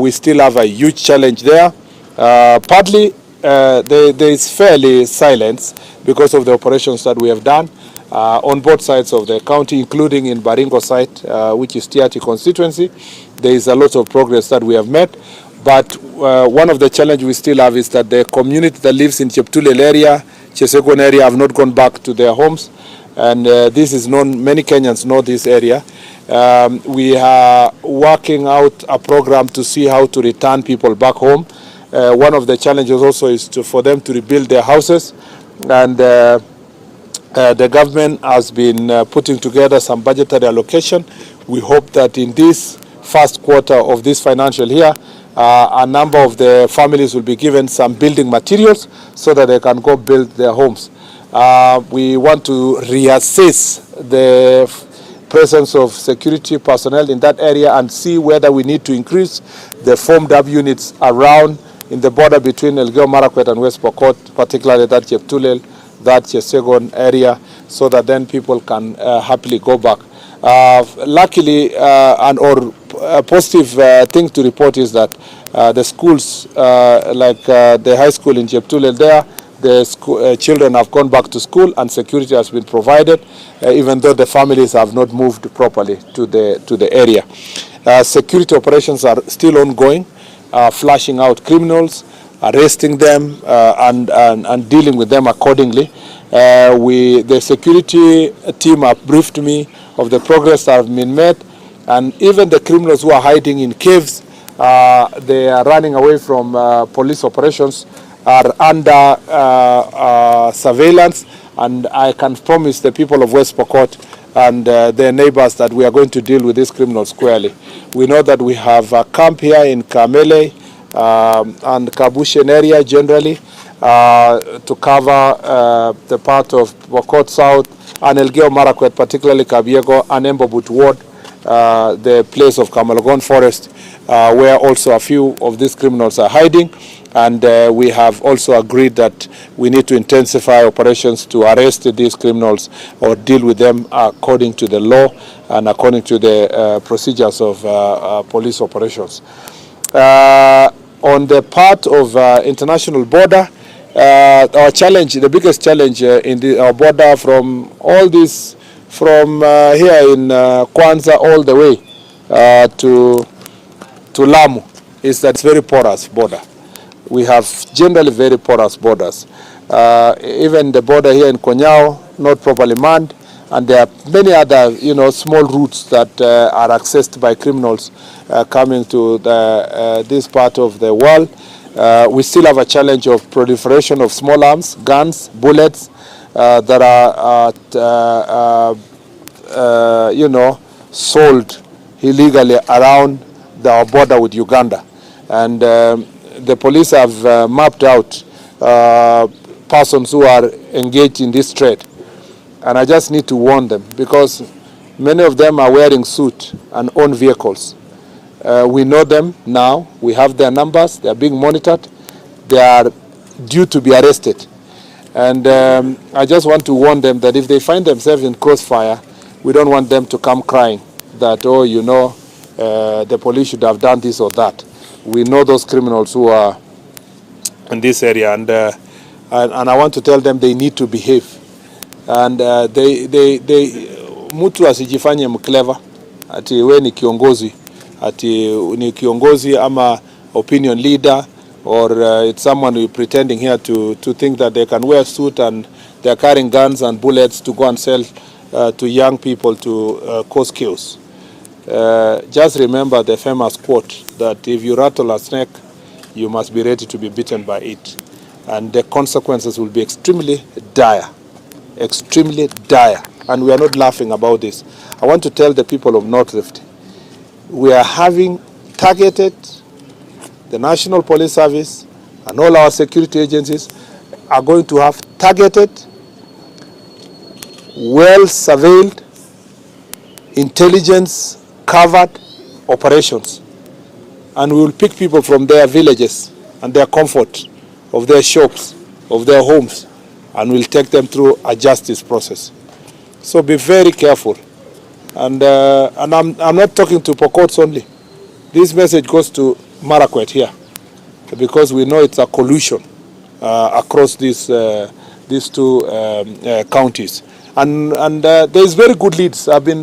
we still have a huge challenge there. Partly, there is fairly silence because of the operations that we have done on both sides of the county, including in Baringo site, which is Tiati constituency. There is a lot of progress that we have made. But one of the challenges we still have is that the community that lives in Cheptulel area, Chesegon area, have not gone back to their homes. And this is known, many Kenyans know this area. We are working out a program to see how to return people back home. One of the challenges also is for them to rebuild their houses. And the government has been putting together some budgetary allocation. We hope that in this first quarter of this financial year, a number of the families will be given some building materials so that they can go build their homes. We want to reassess the presence of security personnel in that area and see whether we need to increase the formed up units around in the border between Elgeyo Marakwet and West Pokot, particularly that Cheptulel, that Chesegon area, so that then people can happily go back. Luckily, a positive thing to report is that the schools, like the high school in Cheptulel there, the children have gone back to school and security has been provided, even though the families have not moved properly to the area. Security operations are still ongoing, flashing out criminals, arresting them, and dealing with them accordingly. The security team have briefed me of the progress that have been made, and even the criminals who are hiding in caves, they are running away from police operations, are under surveillance, and I can promise the people of West Pokot and their neighbors that we are going to deal with these criminals squarely. We know that we have a camp here in Kamele and Kabushen area generally to cover the part of Pokot South and Elgeyo Marakwet, particularly Kabiego and Embobut Ward, the place of Kamalogon Forest, where also a few of these criminals are hiding. And we have also agreed that we need to intensify operations to arrest these criminals or deal with them according to the law and according to the procedures of police operations. On the part of international border, our challenge, the biggest challenge in our border from all this, from here in Kwanza all the way to Lamu, is that it's very porous border. We have generally very porous borders. Even the border here in Konyao, not properly manned, and there are many other, small routes that are accessed by criminals coming to this part of the world. We still have a challenge of proliferation of small arms, guns, bullets that are, sold illegally around our border with Uganda. And the police have mapped out persons who are engaged in this trade. And I just need to warn them because many of them are wearing suits and own vehicles. We know them now. We have their numbers. They are being monitored. They are due to be arrested. And I just want to warn them that if they find themselves in crossfire, we don't want them to come crying that, the police should have done this or that. We know those criminals who are in this area, and I want to tell them they need to behave. And mtu asijifanye mclever ati we ni kiongozi, ati ni kiongozi ama opinion leader, or it's someone who is pretending here to think that they can wear a suit and they are carrying guns and bullets to go and sell to young people to cause chaos. Just remember the famous quote that if you rattle a snake, you must be ready to be bitten by it. And the consequences will be extremely dire. Extremely dire. And we are not laughing about this. I want to tell the people of North Rift, we are having targeted, the National Police Service and all our security agencies are going to have targeted, well-surveilled, intelligence-covered operations. And we will pick people from their villages and their comfort, of their shops, of their homes, and we'll take them through a justice process. So be very careful. And I'm not talking to Pokots only. This message goes to Marakwet here, because we know it's a collusion across these two counties, and there is very good leads. I've been